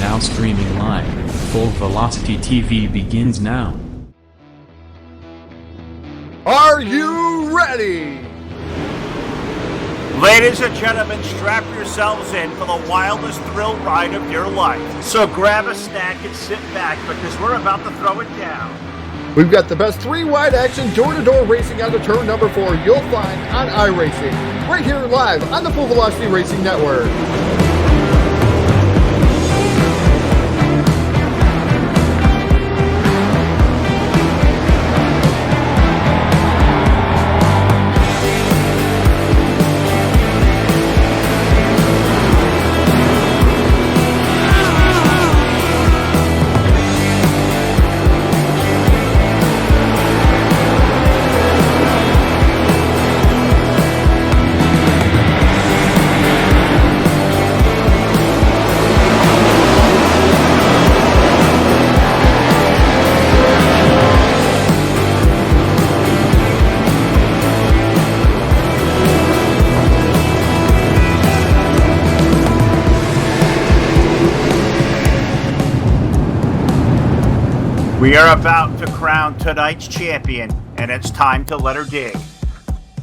now streaming live. Full Velocity TV begins now. Are you ready? Ladies and gentlemen, strap yourselves in for the wildest thrill ride of your life. So grab a snack and sit back because we're about to throw it down. We've got the best three-wide action door-to-door racing on the turn number 4 you'll find on iRacing, right here live on the Full Velocity Racing Network. We are about to crown tonight's champion, and it's time to let her dig.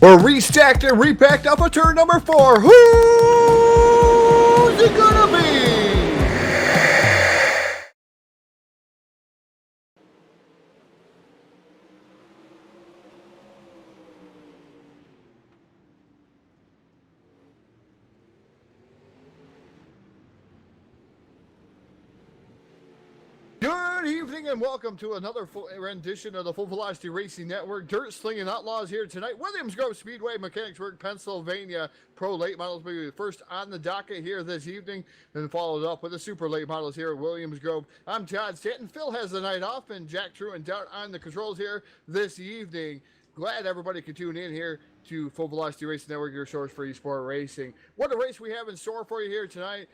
We're restacked and repacked up for turn number 4. Who's it gonna be? Good evening and welcome to another full rendition of the Full Velocity Racing Network. Dirt Slingin Outlaws here tonight. Williams Grove Speedway, Mechanicsburg, Pennsylvania. Pro late models will be the first on the docket here this evening, then followed up with the super late models here at Williams Grove. I'm Todd Stanton. Phil has the night off, and Jack True and Dart on the controls here this evening. Glad everybody could tune in here to Full Velocity Racing Network, your source for eSport racing. What a race we have in store for you here tonight.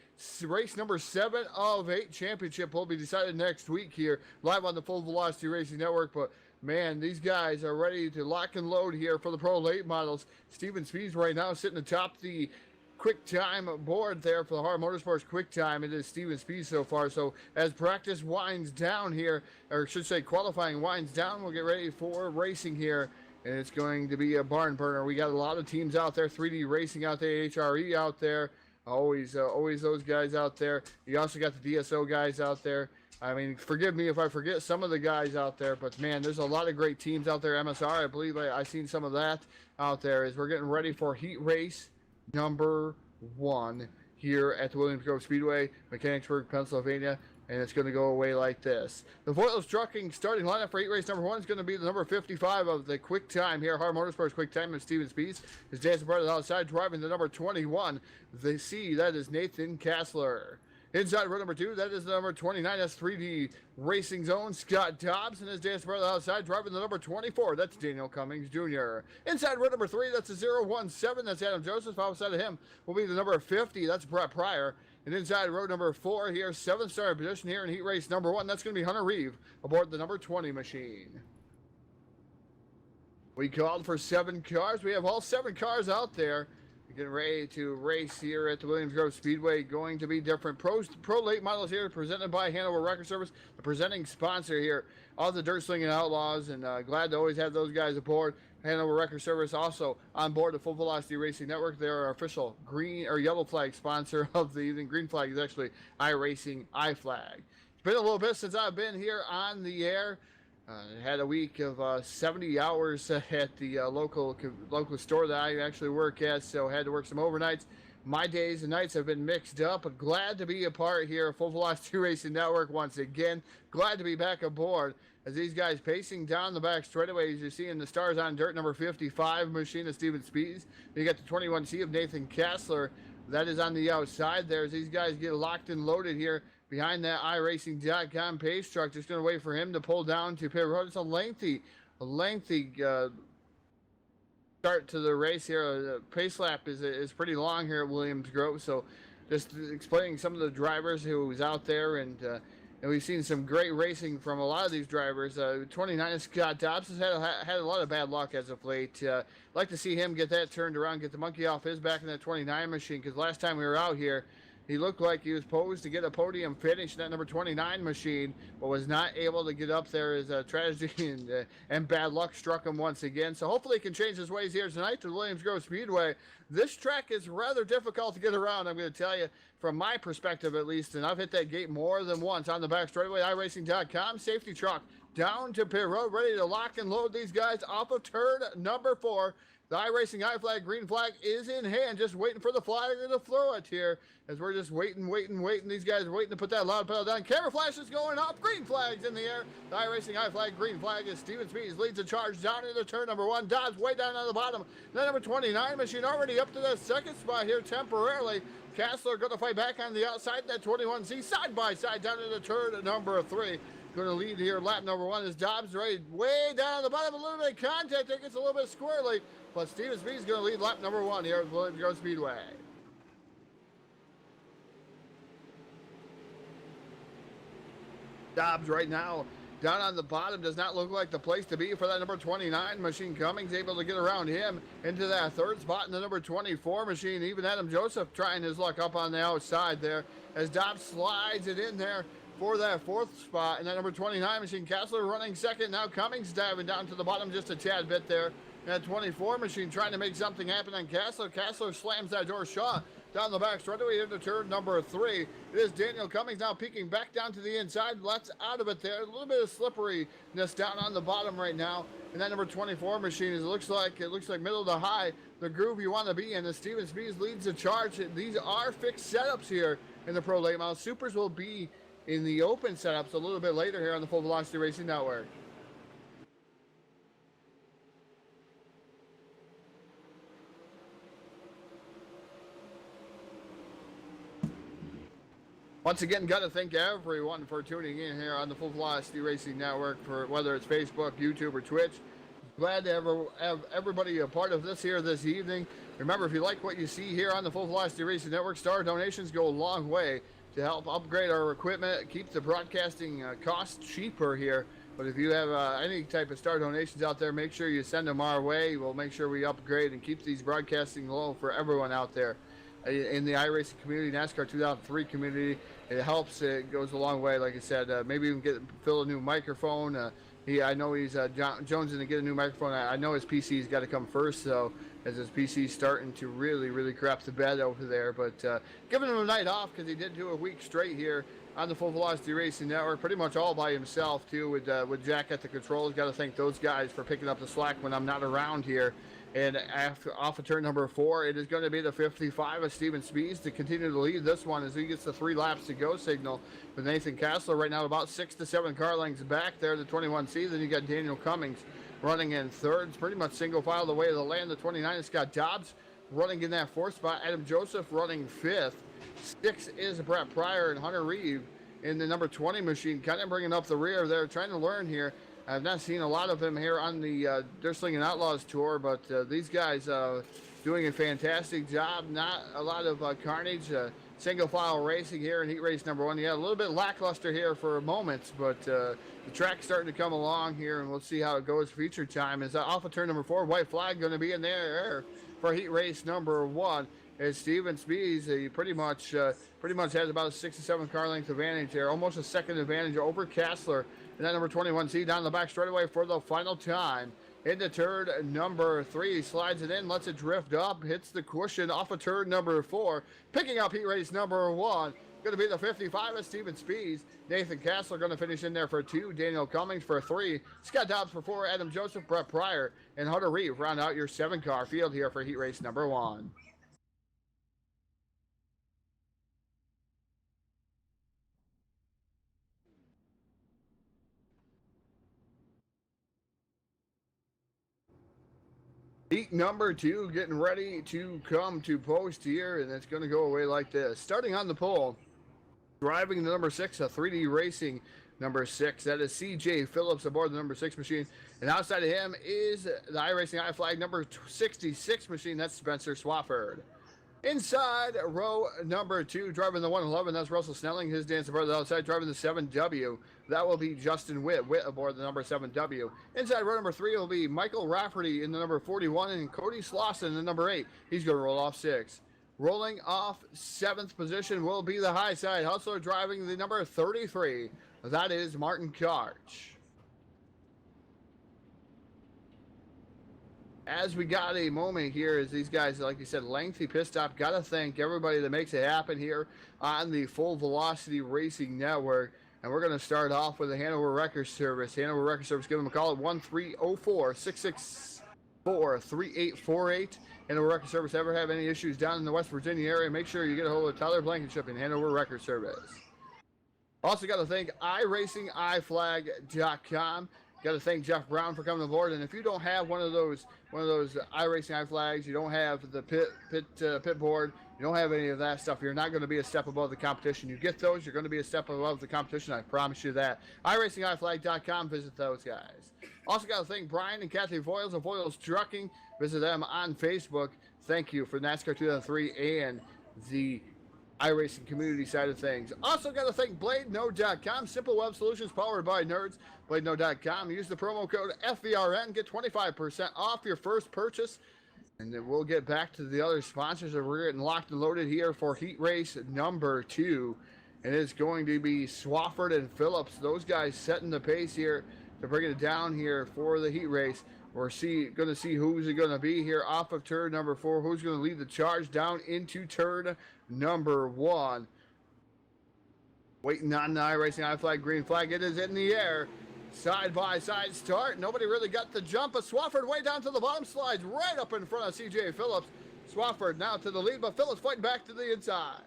Race number 7 of 8 championship will be decided next week here, live on the Full Velocity Racing Network. But man, these guys are ready to lock and load here for the pro late models. Steven Speeds right now sitting atop the quick time board there for the Hard Motorsports quick time. It is Steven Speed so far. So as practice winds down here, or I should say qualifying winds down, we'll get ready for racing here. And it's going to be a barn burner. We got a lot of teams out there, 3D Racing out there, HRE out there, always those guys out there. You also got the DSO guys out there. I mean, forgive me if I forget some of the guys out there, but man, there's a lot of great teams out there. MSR, I believe I seen some of that out there as we're getting ready for heat race number 1 here at the Williams Grove Speedway, Mechanicsburg, Pennsylvania. And it's going to go away like this. The Voitless Trucking starting lineup for heat race number 1 is going to be the number 55 of the quick time here. Hard Motorsports quick time and Steven Speeds. His dad's brother outside driving the number 21. The C, that is Nathan Kassler. Inside row number 2, that is the number 29. That's 3D Racing Zone, Scott Dobbs, and his dad's brother outside driving the number 24. That's Daniel Cummings Jr. Inside row number 3, that's the 017. That's Adam Joseph. Outside of him will be the number 50. That's Brett Pryor. And inside row number 4 here, 7th starting position here in heat race number 1. That's going to be Hunter Reeve aboard the number 20 machine. We called for 7 cars. We have all 7 cars out there. Getting ready to race here at the Williams Grove Speedway. Going to be different. Pro late models here presented by Hanover Record Service, the presenting sponsor here of the Dirt Slingin Outlaws. And glad to always have those guys aboard. Hanover Record Service also on board the Full Velocity Racing Network. They're our official green or yellow flag sponsor of the evening. Green flag is actually iRacing iFlag. It's been a little bit since I've been here on the air. Had a week of 70 hours at the local store that I actually work at, so had to work some overnights. My days and nights have been mixed up, but glad to be a part here of Full Velocity Racing Network once again. Glad to be back aboard as these guys pacing down the back straightaway. As you're seeing the stars on dirt, number 55 machine of Steven Speeds. You got the 21C of Nathan Kassler. That is on the outside there as these guys get locked and loaded here behind that iRacing.com pace truck. Just going to wait for him to pull down to pit road. It's a lengthy start to the race here. The pace lap is pretty long here at Williams Grove. So just explaining some of the drivers who was out there, and we've seen some great racing from a lot of these drivers. 29 Scott Dobbs has had a lot of bad luck as of late. Like to see him get that turned around, get the monkey off his back in that 29 machine, because last time we were out here, He looked like he was posed to get a podium finish in that number 29 machine, but was not able to get up there as a tragedy and bad luck struck him once again. So hopefully he can change his ways here tonight to the Williams Grove Speedway. This track is rather difficult to get around, I'm going to tell you, from my perspective at least, and I've hit that gate more than once on the back straightaway. iRacing.com, safety truck down to pit road, ready to lock and load these guys off of turn number 4. The iRacing I flag, green flag is in hand, just waiting for the flagger to throw it here. As we're just waiting. These guys are waiting to put that loud pedal down. Camera flash is going up. Green flag's in the air. The iRacing I flag, green flag is Steven Speeds leads the charge down into turn number 1. Dobbs way down on the bottom. The number 29 machine already up to the second spot here temporarily. Kastler going to fight back on the outside. That 21C side by side down into turn number 3. Going to lead here. Lap number 1 is Dobbs right way down on the bottom. A little bit of contact. It gets a little bit squirrely. But Steven Speed is going to lead lap number 1 here at Williams Grove Speedway. Dobbs right now down on the bottom does not look like the place to be for that number 29 machine. Cummings able to get around him into that third spot in the number 24 machine. Even Adam Joseph trying his luck up on the outside there as Dobbs slides it in there for that fourth spot. And that number 29 machine, Kastler running second. Now Cummings diving down to the bottom just a tad bit there. That 24 machine trying to make something happen on Kastler. Kastler slams that door shut down the back straightaway into turn number 3. It is Daniel Cummings now peeking back down to the inside. Lets out of it there. A little bit of slipperiness down on the bottom right now. And that number 24 machine is it looks like middle to high, the groove you want to be in. As Steven Speeds leads the charge. These are fixed setups here in the Pro Late Model. Supers will be in the open setups a little bit later here on the Full Velocity Racing Network. Once again, got to thank everyone for tuning in here on the Full Velocity Racing Network, for whether it's Facebook, YouTube, or Twitch. Glad to have everybody a part of this here this evening. Remember, if you like what you see here on the Full Velocity Racing Network, star donations go a long way to help upgrade our equipment, keep the broadcasting costs cheaper here. But if you have any type of star donations out there, make sure you send them our way. We'll make sure we upgrade and keep these broadcasting low for everyone out there in the iRacing community, NASCAR 2003 community. It helps. It goes a long way. Like I said, maybe even fill a new microphone. I know he's Jones to get a new microphone. I know his PC's got to come first, though, as his PC's starting to really crap the bed over there. But giving him a night off because he did do a week straight here on the Full Velocity Racing Network, pretty much all by himself too, with Jack at the controls. Got to thank those guys for picking up the slack when I'm not around here. And off of turn number 4, it is going to be the 55 of Steven Speeds to continue to lead this one as he gets the 3 laps to go signal with Nathan Kastler right now about 6 to 7 car lengths back there, the 21C. Then you got Daniel Cummings running in third. It's pretty much single file the way of the land. The 29 is Scott Dobbs running in that 4th spot. Adam Joseph running 5th. 6 is Brett Pryor and Hunter Reeve in the number 20 machine, kind of bringing up the rear there, trying to learn here. I've not seen a lot of them here on the Slingin Outlaws tour, but these guys doing a fantastic job. Not a lot of carnage. Single file racing here in heat race number 1. Yeah, a little bit lackluster here for moments, but the track's starting to come along here, and we'll see how it goes. Feature time is off of turn number 4. White flag going to be in there for heat race number 1. As Steven Speeds, he pretty much has about a 6 to 7 car length advantage there, almost a second advantage over Kastler. And that number 21C down the back straightaway for the final time. Into turn number 3, slides it in, lets it drift up, hits the cushion off of turn number 4. Picking up heat race number 1. Going to be the 55 of Steven Speeds. Nathan Kastler going to finish in there for 2. Daniel Cummings for 3. Scott Dobbs for 4. Adam Joseph, Brett Pryor, and Hunter Reeve round out your 7-car field here for heat race number 1. Heat number 2 getting ready to come to post here, and it's going to go away like this. Starting on the pole, driving the number 6, a 3D Racing number 6. That is CJ Phillips aboard the number 6 machine. And outside of him is the iRacing I flag number 66 machine. That's Spencer Swafford. Inside row number 2, driving the 111, that's Russell Snelling. His dance aboard the outside, driving the 7W. That will be Justin Witt aboard the number 7W. Inside row number 3 will be Michael Rafferty in the number 41, and Cody Slauson in the number 8. He's going to roll off 6. Rolling off 7th position will be the high side. Hustler driving the number 33. That is Martin Karch. As we got a moment here, as these guys, like you said, lengthy pit stop. Got to thank everybody that makes it happen here on the Full Velocity Racing Network. And we're going to start off with the Hanover Record Service. Hanover Record Service, give them a call at 1-304-664-3848. Hanover Record Service, ever have any issues down in the West Virginia area, make sure you get a hold of Tyler Blankenship in Hanover Record Service. Also got to thank iRacingIFlag.com. Got to thank Jeff Brown for coming aboard. And if you don't have one of those iRacing iFlags, you don't have the pit board, you don't have any of that stuff, you're not going to be a step above the competition. You get those, you're going to be a step above the competition. I promise you that. iRacingIFlag.com. Visit those guys. Also got to thank Brian and Kathy Voiles of Voiles Trucking. Visit them on Facebook. Thank you for NASCAR 2003 and the iRacing community side of things. Also got to thank BladeNode.com, simple web solutions powered by nerds. BladeNode.com. Use the promo code FVRN. Get 25% off your first purchase. And then we'll get back to the other sponsors that we're getting locked and loaded here for heat race number 2. And it's going to be Swafford and Phillips. Those guys setting the pace here to bring it down here for the heat race. We're going to see who's going to be here off of turn number 4. Who's going to lead the charge down into turn number 1. Waiting on the iRacing iFlag green flag. It is in the air. Side by side start. Nobody really got the jump. But Swafford way down to the bottom, slides right up in front of CJ Phillips. Swafford now to the lead, but Phillips fighting back to the inside.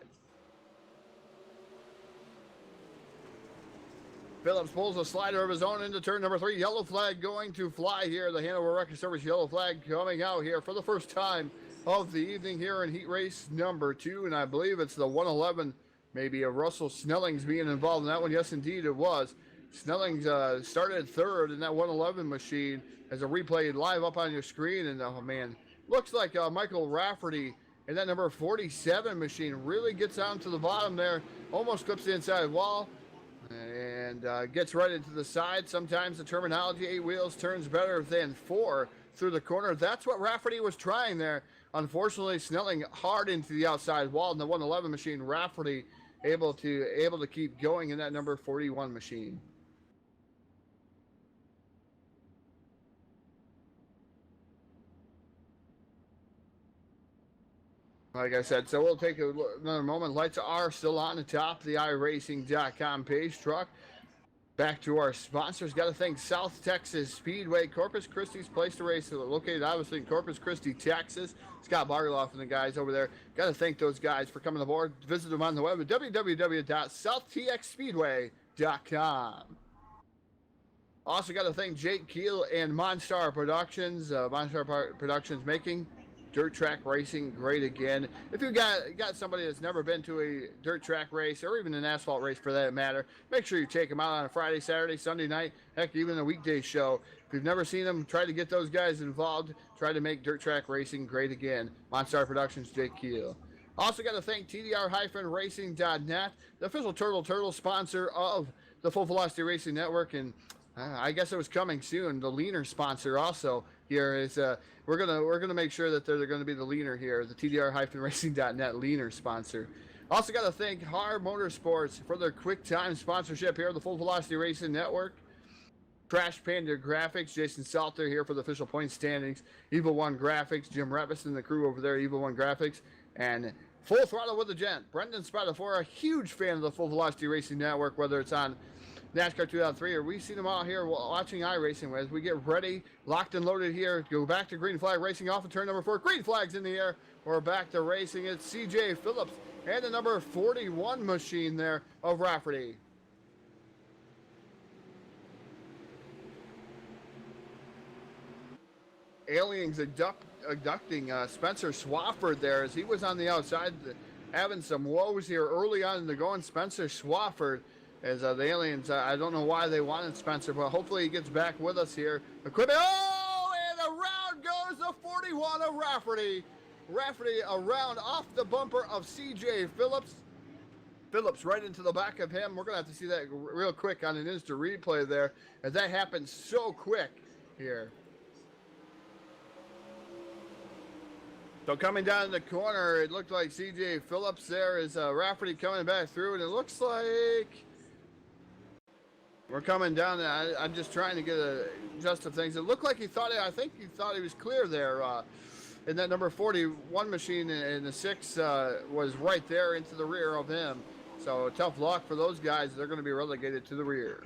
Phillips pulls a slider of his own into turn number 3. Yellow flag going to fly here. The Hanover Record Service yellow flag coming out here for the first time of the evening here in heat race number 2. And I believe it's the 111, maybe a Russell Snelling's being involved in that one. Yes, indeed it was. Snelling's started 3rd in that 111 machine as a replay live up on your screen. And oh man, looks like Michael Rafferty in that number 47 machine really gets down to the bottom there. Almost clips the inside wall. And gets right into the side. Sometimes the terminology, 8 wheels turns better than 4 through the corner. That's what Rafferty was trying there. Unfortunately, Snelling hard into the outside wall in the 111 machine. Rafferty able to keep going in that number 41 machine. Like I said, so we'll take another moment. Lights are still on the top of the iRacing.com page. Truck. Back to our sponsors. Got to thank South Texas Speedway, Corpus Christi's place to race. Located obviously in Corpus Christi, Texas. Scott Bargeloff and the guys over there. Got to thank those guys for coming aboard. Visit them on the web at www.southtxspeedway.com. Also got to thank Jake Keel and Monstar Productions. Monstar Productions making dirt track racing great again. If you got somebody that's never been to a dirt track race or even an asphalt race for that matter, make sure you take them out on a Friday, Saturday, Sunday night, heck, even a weekday show. If you've never seen them, try to get those guys involved. Try to make dirt track racing great again. Monstar Productions, Jake Keel. Also got to thank TDR-Racing.net, the official Turtle sponsor of the Full Velocity Racing Network, and I guess it was coming soon. The leaner sponsor also here is we're gonna make sure that they're gonna be the leaner here, the TDR-Racing.net leaner sponsor. Also got to thank Hard Motorsports for their quick time sponsorship here at the Full Velocity Racing Network. Crash Panda Graphics, Jason Salter here for the official point standings. Evil One Graphics, Jim Revis and the crew over there, Evil One Graphics, and Full Throttle with the Gent, Brendan Spadafora, a huge fan of the Full Velocity Racing Network, whether it's on NASCAR 2003, or we've seen them out here watching iRacing as we get ready, locked and loaded here. Go back to green flag racing off of turn number 4. Green flag's in the air. We're back to racing. It's CJ Phillips and the number 41 machine there of Rafferty. Aliens abducting Spencer Swafford there as he was on the outside having some woes here early on in the going. Spencer Swafford, as the aliens, I don't know why they wanted Spencer, but hopefully he gets back with us here. Equipment, oh, and around goes the 41 of Rafferty. Rafferty around off the bumper of CJ Phillips. Phillips right into the back of him. We're going to have to see that real quick on an instant replay there, as that happened so quick here. So coming down the corner, it looked like CJ Phillips there is Rafferty coming back through, and it looks like we're coming down. I'm just trying to get a gist of things. It looked like I think he thought he was clear there. And that number 41 machine in the 6 was right there into the rear of him. So tough luck for those guys. They're going to be relegated to the rear.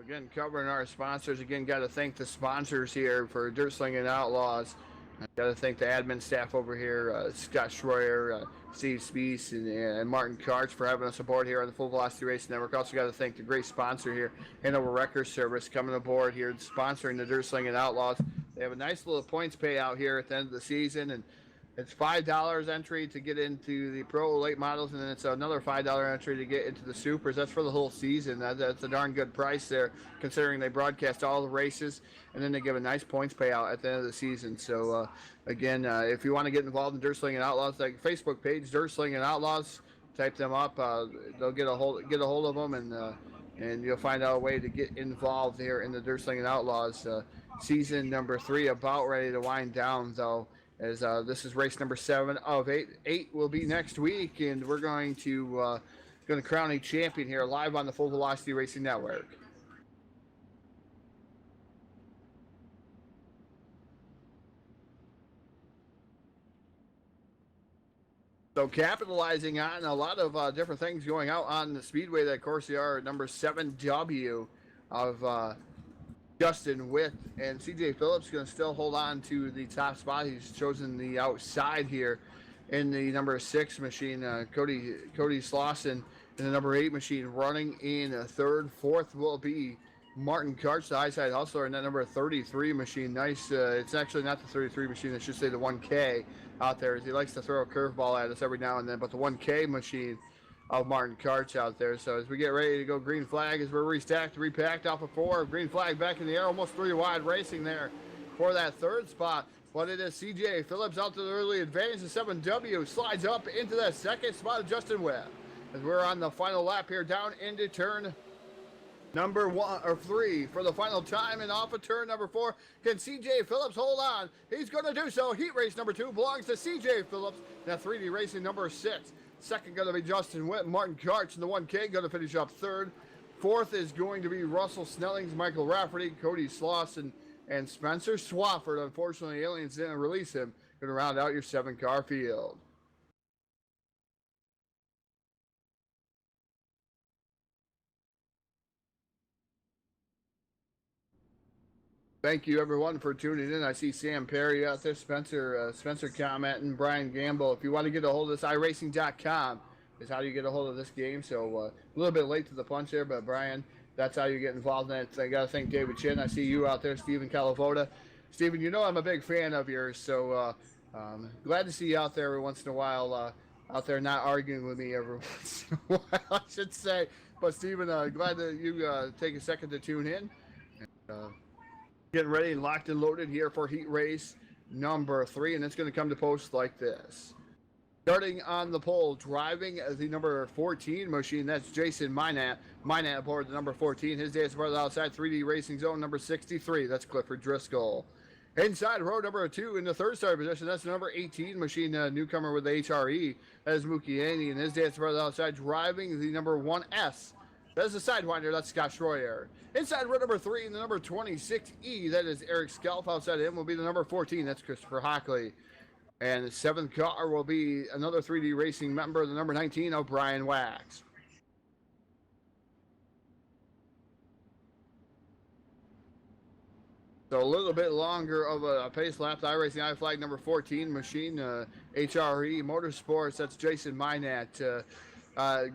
Again, covering our sponsors. Again, got to thank the sponsors here for Dirt Slingin Outlaws. Got to thank the admin staff over here, Scott Schroyer, Steve Spees, and Martin Karch for having us aboard here on the Full Velocity Racing Network. Also got to thank the great sponsor here, Hanover Wrecker Service, coming aboard here, sponsoring the Dirt Slingin Outlaws. They have a nice little points payout here at the end of the season, and it's $5 entry to get into the Pro Late Models, and then it's another $5 entry to get into the Supers. That's for the whole season. That's a darn good price there, considering they broadcast all the races, and then they give a nice points payout at the end of the season. So, again, if you want to get involved in Dirt Slingin Outlaws, like Facebook page, Dirt Slingin Outlaws, type them up. They'll get a hold of them, and you'll find out a way to get involved here in the Dirt Slingin Outlaws. Season number 3 about ready to wind down, though. As this is race number 7 of 8. 8 will be next week, and we're going to crown a champion here live on the Full Velocity Racing Network. So capitalizing on a lot of different things going out on the speedway, that Corsair number 7W of Justin Witt, and CJ Phillips going to still hold on to the top spot. He's chosen the outside here in the number 6 machine. Cody Slauson in the number 8 machine running in third. Fourth will be Martin Karch, the high side hustler, in that number 33 machine. Nice. It's actually not the 33 machine. I should say the 1K out there, as he likes to throw a curveball at us every now and then. But the 1K machine of Martin Karch out there. So as we get ready to go green flag, as we're restacked, repacked off of 4, green flag back in the air, almost 3 wide racing there for that third spot. But it is CJ Phillips out to the early advantage. The 7W slides up into that second spot of Justin Webb. As we're on the final lap here, down into turn number 3 for the final time, and off of turn number 4. Can CJ Phillips hold on? He's going to do so. Heat race number 2 belongs to CJ Phillips. Now 3D racing number 6. Second going to be Justin Witt. Martin Karch in the 1K going to finish up third. Fourth is going to be Russell Snellings, Michael Rafferty, Cody Slauson, and Spencer Swafford. Unfortunately, Aliens didn't release him. Going to round out your 7-car field. Thank you, everyone, for tuning in. I see Sam Perry out there, Spencer commenting, Brian Gamble. If you want to get a hold of this, iRacing.com is how you get a hold of this game. So a little bit late to the punch there, but Brian, that's how you get involved in it. I got to thank David Chin. I see you out there, Stephen Calavoda. Stephen, you know I'm a big fan of yours, so glad to see you out there every once in a while, out there not arguing with me every once in a while, I should say. But Stephen, glad that you take a second to tune in. Getting ready and locked and loaded here for heat race number 3, and it's going to come to post like this. Starting on the pole, driving the number 14 machine, that's Jason Minat. Minat aboard the number 14. His day is part of the outside 3D racing zone number 63. That's Clifford Driscoll. Inside row number 2 in the third start position, that's the number 18 machine, newcomer with the HRE. That is Mookie Andy, and his day is part of the outside, driving the number 1S. That's the Sidewinder, that's Scott Schroyer. Inside row number 3 in the number 26E, that is Eric Skelf. Outside of him will be the number 14, that's Christopher Hockley. And the 7th car will be another 3D racing member, the number 19, O'Brien Wax. So a little bit longer of a pace lap. The iRacing iFlag number 14 machine, HRE Motorsports, that's Jason Minat.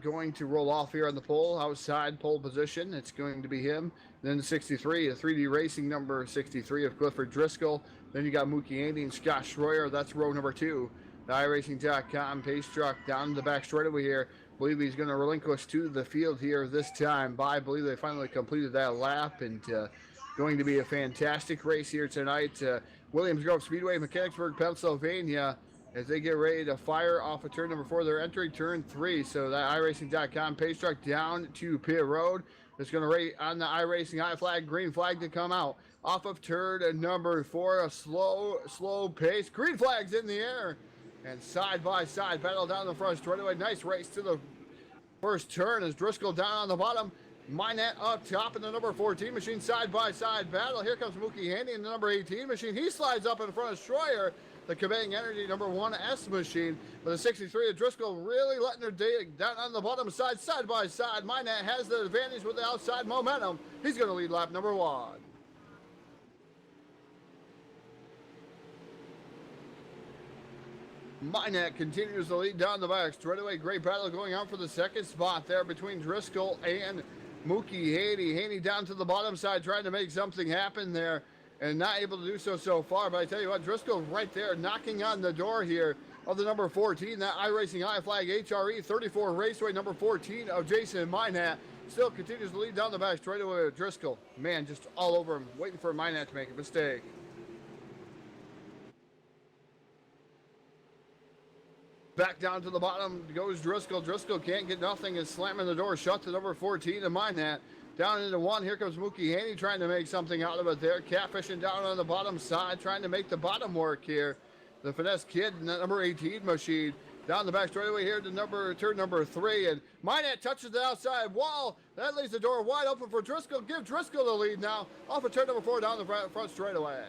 Going to roll off here on the pole, outside pole position. It's going to be him. Then 63, a 3D Racing number 63 of Clifford Driscoll. Then you got Mookie Andy and Scott Schroyer. That's row number 2. The iRacing.com pace truck down the back straightaway here. I believe he's going to relinquish to the field here this time. I believe they finally completed that lap, and going to be a fantastic race here tonight. Williams Grove Speedway, Mechanicsburg, Pennsylvania. as they get ready to fire off of turn number 4. They're entering turn 3, so that iRacing.com pace truck down to pit road. It's going to rate on the iRacing high flag, green flag to come out. Off of turn number 4, a slow pace. Green flag's in the air. And side by side battle down the front straightaway. Nice race to the first turn as Driscoll down on the bottom. Minette up top in the number 14 machine. Side by side battle. Here comes Mookie Handy in the number 18 machine. He slides up in front of Schroyer, the Conveying Energy number 1S machine. But the 63 of Driscoll really letting her dig down on the bottom side by side. Minette has the advantage with the outside momentum. He's going to lead lap number 1. Minette continues to lead down the back straightaway. Great battle going on for the second spot there between Driscoll and Mookie Haney. Haney down to the bottom side trying to make something happen there and not able to do so far. But I tell you what, Driscoll right there knocking on the door here of the number 14, that iRacing high flag HRE 34 Raceway number 14 of Jason Minette. Still continues to lead down the back straightaway with Driscoll. Man, just all over him, waiting for Minette to make a mistake. Back down to the bottom goes Driscoll. Driscoll can't get nothing and slamming the door shut to number 14 of Minette. Down into 1. Here comes Mookie Haney trying to make something out of it there. Catfishing down on the bottom side, trying to make the bottom work here. The Finesse Kid in the number 18 machine. Down the back straightaway here to turn number 3. And Minette touches the outside wall. That leaves the door wide open for Driscoll. Give Driscoll the lead now. Off of turn number 4 down the front straightaway.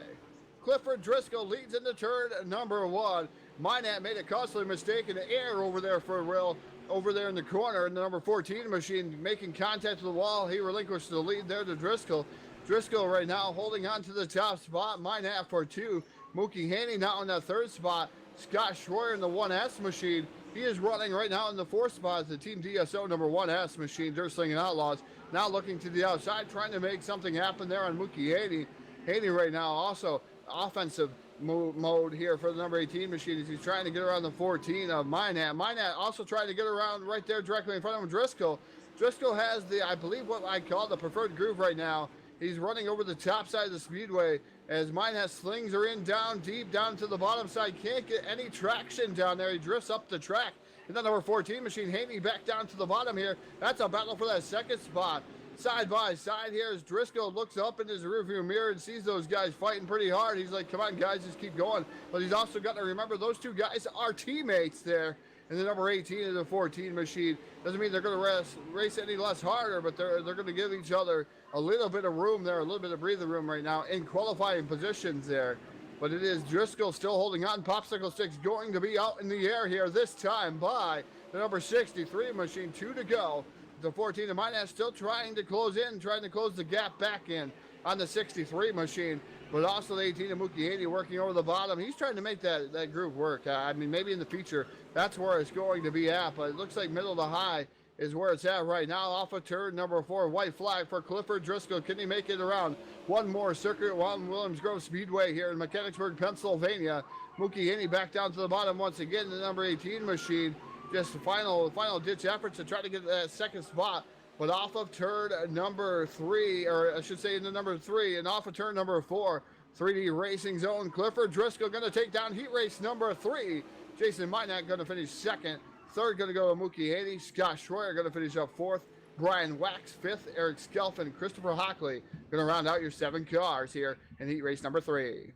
Clifford Driscoll leads into turn number 1. Minette made a costly mistake in the air over there for Will, over there in the corner in the number 14 machine, making contact with the wall. He relinquished the lead there to Driscoll. Driscoll right now holding on to the top spot. Minette for 2. Mookie Haney now in that 3rd spot. Scott Schroyer in the 1S machine. He is running right now in the 4th spot. The Team DSO number 1S machine, Dirt Slingin Outlaws, now looking to the outside, trying to make something happen there on Mookie Haney. Haney right now also offensive mode here for the number 18 machine as he's trying to get around the 14 of Minette. Minette also trying to get around right there directly in front of him, Driscoll. Driscoll has the, I believe what I call the preferred groove right now. He's running over the top side of the speedway as Minette slings her in down deep down to the bottom side. Can't get any traction down there. He drifts up the track. And then number 14 machine, Haney back down to the bottom here. That's a battle for that 2nd spot. Side by side here as Driscoll looks up in his rearview mirror and sees those guys fighting pretty hard. He's like, come on, guys, just keep going. But he's also got to remember those 2 guys are teammates there. And the number 18 and the 14 machine. Doesn't mean they're going to race any less harder, but they're going to give each other a little bit of room there, a little bit of breathing room right now in qualifying positions there. But it is Driscoll still holding on. Popsicle Stick's going to be out in the air here this time by the number 63 machine. 2 to go. The 14 of Minette still trying to close in, trying to close the gap back in on the 63 machine. But also the 18 of Mookie Haney working over the bottom. He's trying to make that groove work. I mean, maybe in the future, that's where it's going to be at. But it looks like middle to high is where it's at right now. Off of turn number 4, white flag for Clifford Driscoll. Can he make it around one more circuit on Williams Grove Speedway here in Mechanicsburg, Pennsylvania? Mookie Haney back down to the bottom once again. The number 18 machine. Just the final ditch efforts to try to get that 2nd spot. But off of turn number 3, or I should say in the number 3, and off of turn number 4, 3D Racing Zone, Clifford Driscoll going to take down heat race number 3. Jason Minette going to finish 2nd. 3rd going to go to Mookie Haney. Scott Schroyer going to finish up 4th. Brian Wax 5th. Eric Skelf and Christopher Hockley going to round out your 7 cars here in heat race number 3.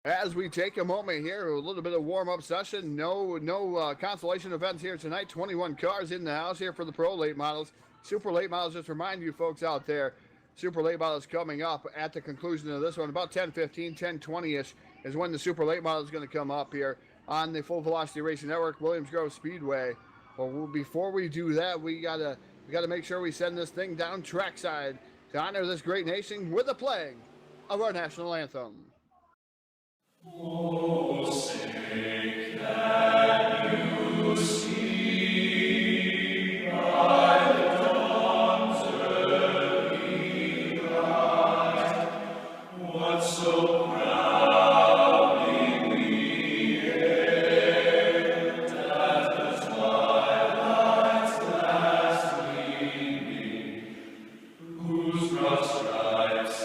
As we take a moment here, a little bit of warm-up session. No consolation events here tonight. 21 cars in the house here for the Pro Late Models. Super Late Models, just remind you folks out there, Super Late Models coming up at the conclusion of this one. About 10:15, 10:20-ish is when the Super Late Model is going to come up here on the Full Velocity Racing Network, Williams Grove Speedway. Well, before we do that, we gotta make sure we send this thing down trackside to honor this great nation with the playing of our national anthem. Oh, say can you see by the dawn's early light what so proudly we hailed at the twilight's last gleaming, whose broad stripes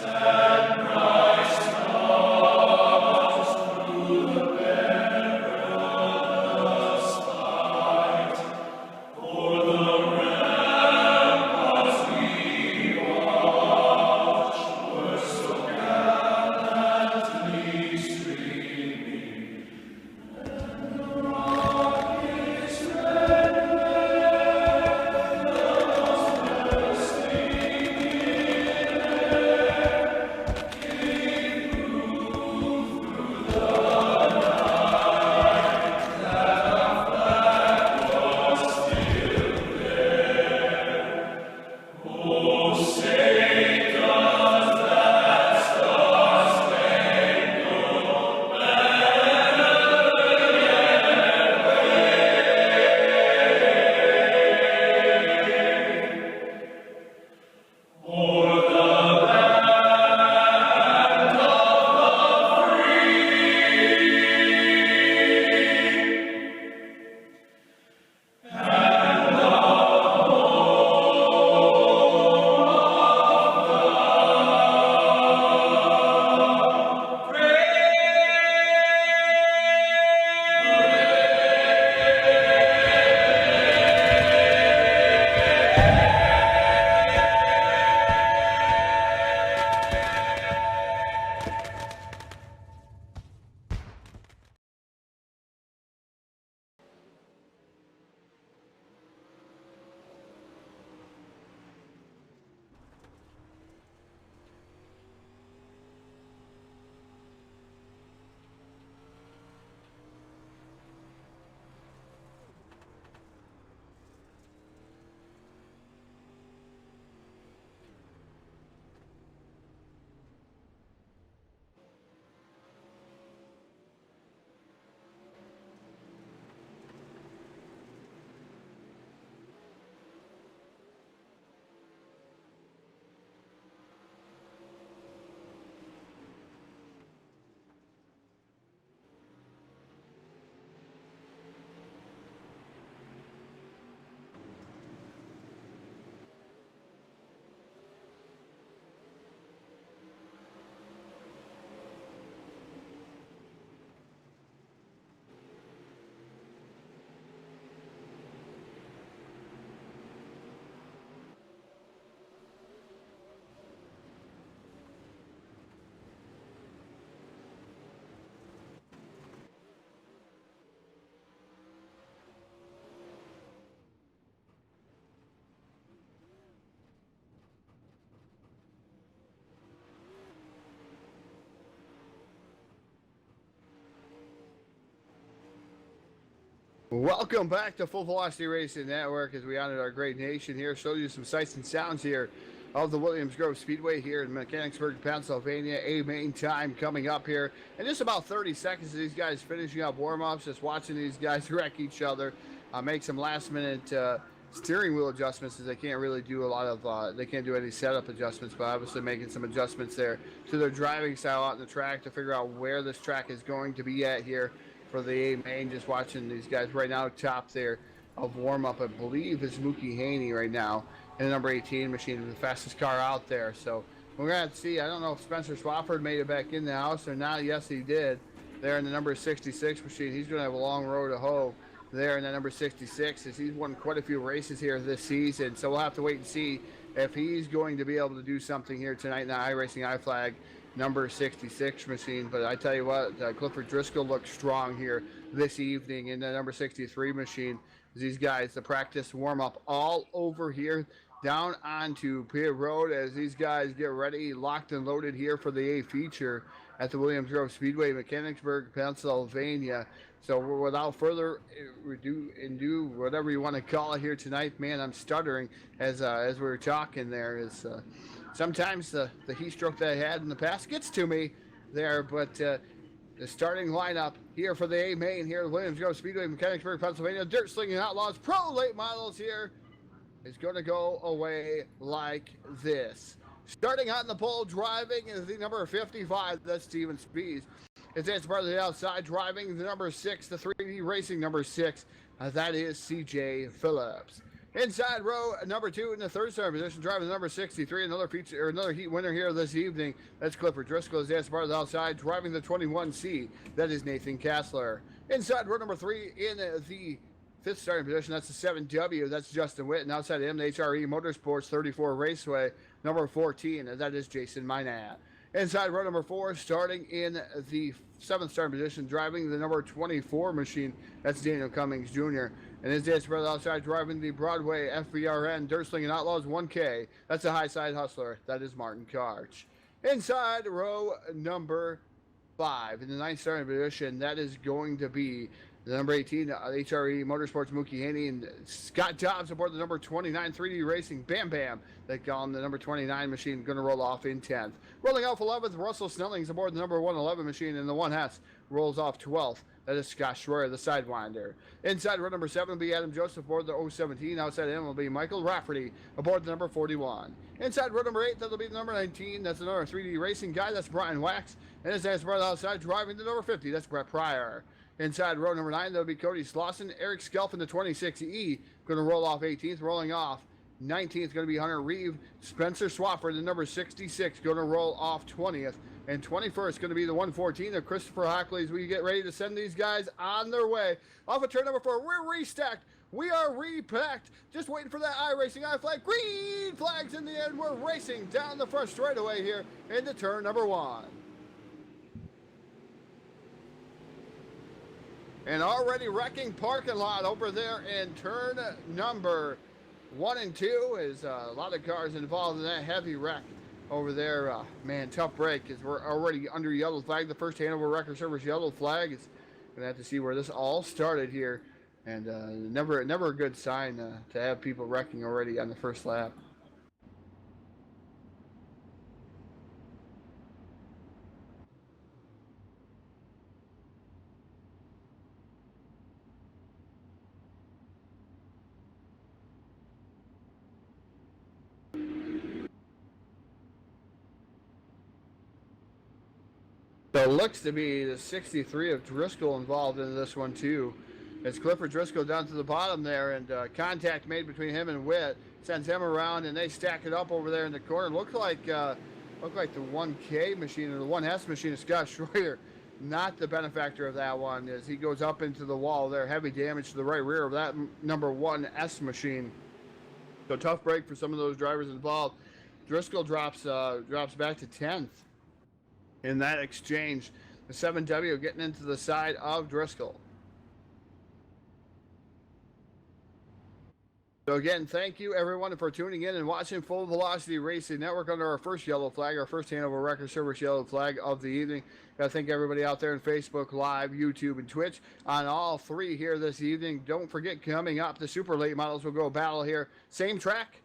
Welcome back to Full Velocity Racing Network as we honored our great nation here. Showed you some sights and sounds here of the Williams Grove Speedway here in Mechanicsburg, Pennsylvania. A main time coming up here in just about 30 seconds of these guys finishing up warm-ups, just watching these guys wreck each other, make some last-minute steering wheel adjustments as they can't really do a lot of, they can't do any setup adjustments, but obviously making some adjustments there to their driving style out in the track to figure out where this track is going to be at here for the A main. Just watching these guys right now, top there of warm-up, I believe is Mookie Haney right now in the number 18 machine, the fastest car out there. So we're going to have to see. I don't know if Spencer Swafford made it back in the house or not. Yes, he did. There in the number 66 machine. He's going to have a long road to hoe there in the number 66 as he's won quite a few races here this season. So we'll have to wait and see if he's going to be able to do something here tonight in the iRacing iFlag number 66 machine. But I tell you what, Clifford Driscoll looks strong here this evening in the number 63 machine. These guys, the practice warm-up all over here down onto Pier Road as these guys get ready, locked and loaded here for the A feature at the Williams Grove Speedway, Mechanicsburg, Pennsylvania. So without further ado, whatever you want to call it here tonight, man, I'm stuttering as we were talking there. Is sometimes the heat stroke that I had in the past gets to me there, but the starting lineup here for the A main here at Williams Grove Speedway, Mechanicsburg, Pennsylvania, Dirt Slingin Outlaws Pro Late Models here is going to go away like this. Starting on the pole, driving is the number 55, that's Steven Spees. It's part of the outside, driving the number 6, the 3D Racing number 6, that is CJ Phillips. Inside row number 2 in the third starting position, driving the number 63, another heat winner here this evening. That's Clifford Driscoll. As part of the outside, driving the 21C. That is Nathan Kassler. Inside row number 3 in the fifth starting position, that's the 7W. That's Justin Witt. And outside of him, the HRE Motorsports 34 Raceway number 14. And that is Jason Minat. Inside row number 4, starting in the seventh starting position, driving the number 24 machine. That's Daniel Cummings Jr. And his day's brother outside, driving the Broadway FBRN Dirt Slingin Outlaws 1K. That's a high side hustler. That is Martin Karch. Inside row number 5, in the ninth starting position, that is going to be the number 18, HRE Motorsports Mookie Haney, and Scott Dobbs aboard the number 29 3D Racing Bam Bam. They call him the number 29 machine, going to roll off in 10th. Rolling off 11th, Russell Snelling's aboard the number 111 machine, and the 1S rolls off 12th. That is Scott Schroyer, the Sidewinder. Inside row number 7 will be Adam Joseph aboard the 017. Outside him will be Michael Rafferty aboard the number 41. Inside row number 8, that'll be the number 19. That's another 3D Racing guy. That's Brian Wax. And his dad's brother outside, driving the number 50. That's Brett Pryor. Inside row number 9, that'll be Cody Slauson. Eric Skelf in the 26E, going to roll off 18th. Rolling off 19th, going to be Hunter Reeve. Spencer Swafford, the number 66, going to roll off 20th. And 21st, going to be the 114 of Christopher Hockley as we get ready to send these guys on their way. Off of turn number 4, we're restacked. We are repacked. Just waiting for that iRacing iFlag. Green flags in the end. We're racing down the front straightaway here into turn number 1. And already wrecking parking lot over there in turn number 1 and 2 is a lot of cars involved in that heavy wreck over there. Man, tough break because we're already under yellow flag. The first Hanover Record Service yellow flag is going to have to see where this all started here. And never a good sign to have people wrecking already on the first lap. So it looks to be the 63 of Driscoll involved in this one too. It's Clifford Driscoll down to the bottom there, and contact made between him and Witt sends him around, and they stack it up over there in the corner. Look like the 1K machine or the 1S machine of Scott Schroyer. Not the benefactor of that one as he goes up into the wall there. Heavy damage to the right rear of that number 1S machine. So tough break for some of those drivers involved. Driscoll drops back to 10th. In that exchange, the 7W getting into the side of Driscoll. So again, thank you everyone for tuning in and watching Full Velocity Racing Network under our first yellow flag, our first Hanover Record Service yellow flag of the evening. Got to thank everybody out there on Facebook Live, YouTube, and Twitch on all three here this evening. Don't forget, coming up, the super late models will go battle here. Same track,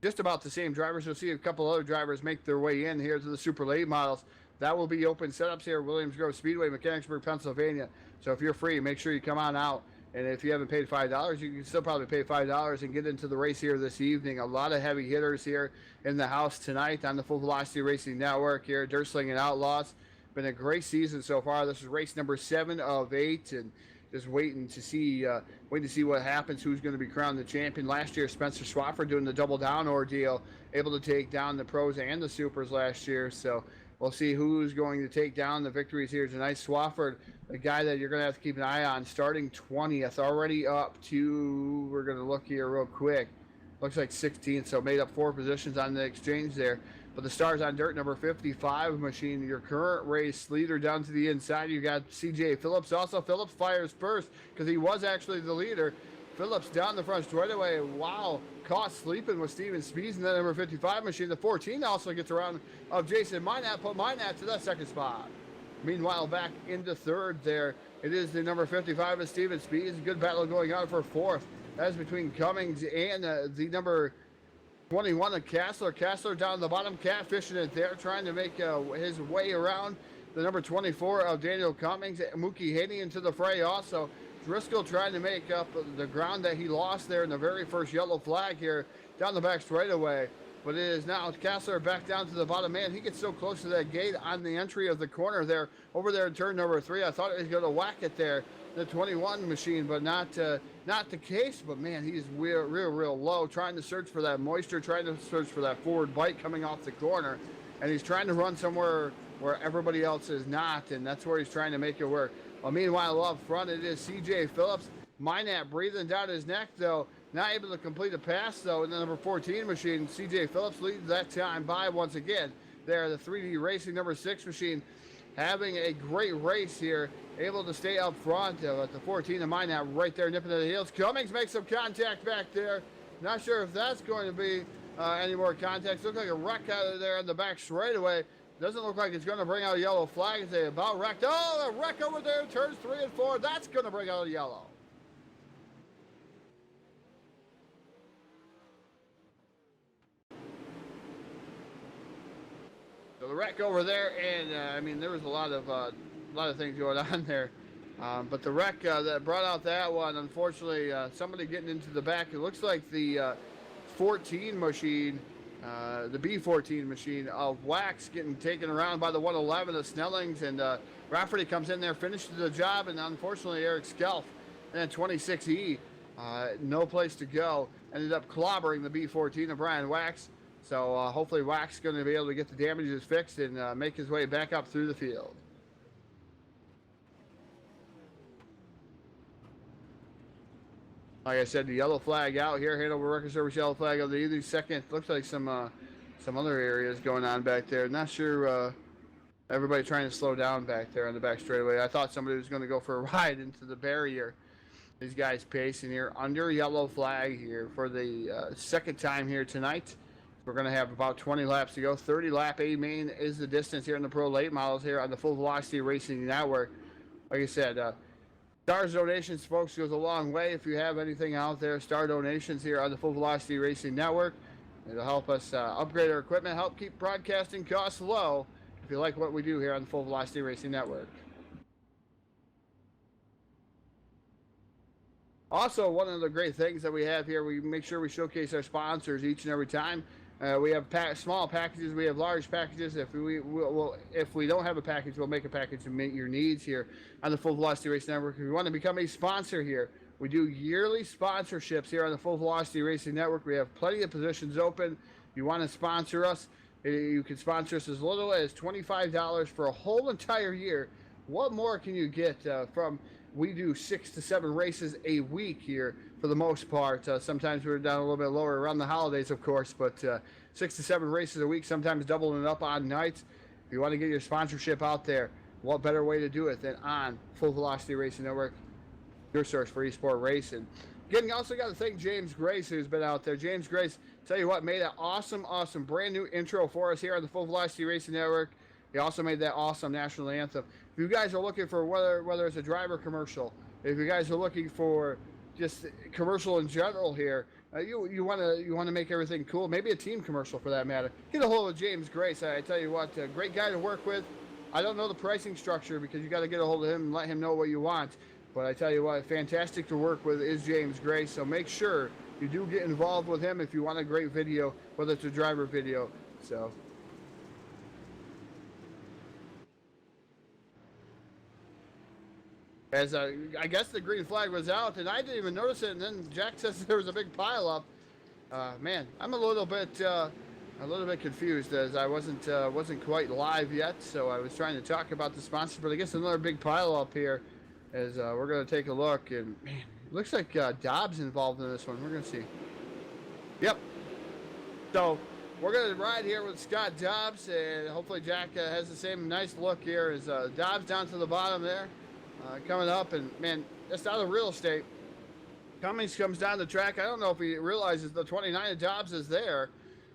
just about the same drivers. You'll see a couple other drivers make their way in here to the super late models. That will be open setups here at Williams Grove Speedway, Mechanicsburg, Pennsylvania. So if you're free, make sure you come on out. And if you haven't paid $5, you can still probably pay $5 and get into the race here this evening. A lot of heavy hitters here in the house tonight on the Full Velocity Racing Network here. Dirt Slingin Outlaws. Been a great season so far. This is race number 7 of 8, and just waiting to see what happens. Who's going to be crowned the champion? Last year, Spencer Swafford doing the double down ordeal, able to take down the pros and the supers last year. So we'll see who's going to take down the victories here tonight. Swafford, a guy that you're going to have to keep an eye on, starting 20th, already up to, we're going to look here real quick, looks like 16th, so made up 4 positions on the exchange there. But the Stars on Dirt, number 55 machine, your current race leader down to the inside. You got CJ Phillips. Also, Phillips fires first because he was actually the leader. Phillips down the front straightaway. Wow, caught sleeping with Steven Speeds in that number 55 machine. The 14 also gets around of Jason Minat, put Minat to that second spot. Meanwhile, back into third there, it is the number 55 of Steven Speeds. Good battle going on for fourth. That is between Cummings and the number 21 of Kassler. Kassler down the bottom, catfishing it there, trying to make his way around the number 24 of Daniel Cummings. Mookie Haney into the fray also. Driscoll trying to make up the ground that he lost there in the very first yellow flag here down the back straightaway. But it is now Kassler back down to the bottom. Man, he gets so close to that gate on the entry of the corner there, over there in turn number 3. I thought he was going to whack it there, the 21 machine, but not the case. But man, he's real low, trying to search for that moisture, trying to search for that forward bite coming off the corner. And he's trying to run somewhere where everybody else is not, and that's where he's trying to make it work. Well, meanwhile, up front, it is CJ Phillips. Minat breathing down his neck, though. Not able to complete a pass, though, in the number 14 machine. CJ Phillips leads that time by once again. There, the 3D Racing number 6 machine having a great race here. Able to stay up front at the 14 of Minat right there nipping at the heels. Cummings makes some contact back there. Not sure if that's going to be any more contact. Looks like a wreck out of there in the back straightaway. Doesn't look like it's going to bring out a yellow flag. They about wrecked. Oh, a wreck over there, turns 3 and 4. That's going to bring out a yellow. So the wreck over there, and I mean, there was a lot of things going on there. But the wreck that brought out that one, unfortunately, somebody getting into the back. It looks like the 14 machine, the B14 machine of Wax getting taken around by the 111 of Snellings, and Rafferty comes in there, finishes the job, and unfortunately Eric Skelf, and 26E, no place to go, ended up clobbering the B14 of Brian Wax. So hopefully Wax is going to be able to get the damages fixed and make his way back up through the field. Like I said, the yellow flag out here, Hanover Record Service yellow flag of the evening. Second, looks like some other areas going on back there. Not sure, everybody trying to slow down back there on the back straightaway. I thought somebody was going to go for a ride into the barrier. These guys pacing here under yellow flag here for the second time here tonight. We're going to have about 20 laps to go. 30 lap A main is the distance here in the Pro Late Models here on the Full Velocity Racing Network. Like I said, Stars donations, folks, goes a long way. If you have anything out there, Star donations here on the Full Velocity Racing Network. It'll help us upgrade our equipment, help keep broadcasting costs low if you like what we do here on the Full Velocity Racing Network. Also, one of the great things that we have here, we make sure we showcase our sponsors each and every time. We have small packages, we have large packages. If we don't have a package, we'll make a package to meet your needs here on the Full Velocity Racing Network. If you want to become a sponsor here, we do yearly sponsorships here on the Full Velocity Racing Network. We have plenty of positions open. If you want to sponsor us, you can sponsor us as little as $25 for a whole entire year. What more can you get from? We do 6 to 7 races a week here for the most part. Sometimes we're down a little bit lower around the holidays, of course, but 6 to 7 races a week, sometimes doubling it up on nights. If you want to get your sponsorship out there, what better way to do it than on Full Velocity Racing Network, your source for eSport racing. Again, you also got to thank James Grace, who's been out there. James Grace, tell you what, made an awesome, brand new intro for us here on the Full Velocity Racing Network. He also made that awesome national anthem. If you guys are looking for whether it's a driver commercial, if you guys are looking for just commercial in general here, you want to make everything cool. Maybe a team commercial for that matter. Get a hold of James Grace. I tell you what, a great guy to work with. I don't know the pricing structure because you got to get a hold of him and let him know what you want. But I tell you what, fantastic to work with is James Grace. So make sure you do get involved with him if you want a great video, whether it's a driver video. So. As I guess the green flag was out, and I didn't even notice it. And then Jack says there was a big pile up. Man, I'm a little bit confused as I wasn't quite live yet. So I was trying to talk about the sponsor, but I guess another big pile up here. As we're going to take a look, and man, it looks like Dobbs involved in this one. We're going to see. Yep. So we're going to ride here with Scott Dobbs, and hopefully Jack has the same nice look here as Dobbs down to the bottom there, coming up, and man, just out of real estate. Cummings comes down the track. I don't know if he realizes the 29 of Dobbs is there.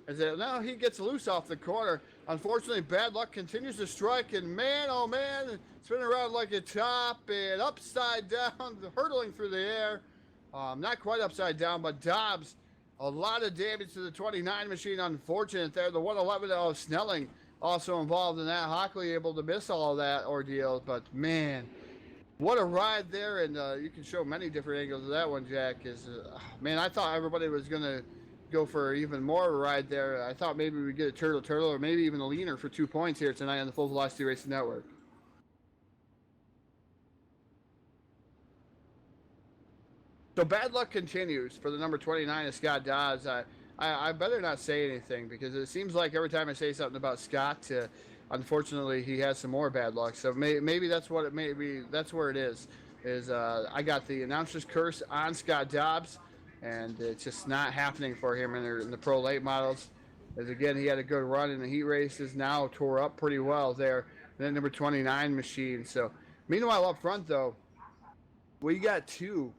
As now he gets loose off the corner. Unfortunately, bad luck continues to strike, and man, oh man, spinning around like a top and upside down, hurtling through the air. Not quite upside down, but Dobbs, a lot of damage to the 29 machine. Unfortunate there. The 111 of Snelling also involved in that. Hockley able to miss all of that ordeal, but man, what a ride there, and you can show many different angles of that one, Jack. Man, I thought everybody was going to go for even more of a ride there. I thought maybe we'd get a turtle, or maybe even a leaner for 2 points here tonight on the Full Velocity Racing Network. So bad luck continues for the number 29 of Scott Dobbs. I better not say anything because it seems like every time I say something about Scott, unfortunately he has some more bad luck. So maybe that's what it may be. That's where it is. I got the announcer's curse on Scott Dobbs, and it's just not happening for him in the pro late models. As again, he had a good run in the heat races, now tore up pretty well there. Then number 29 machine. So meanwhile up front though, we got two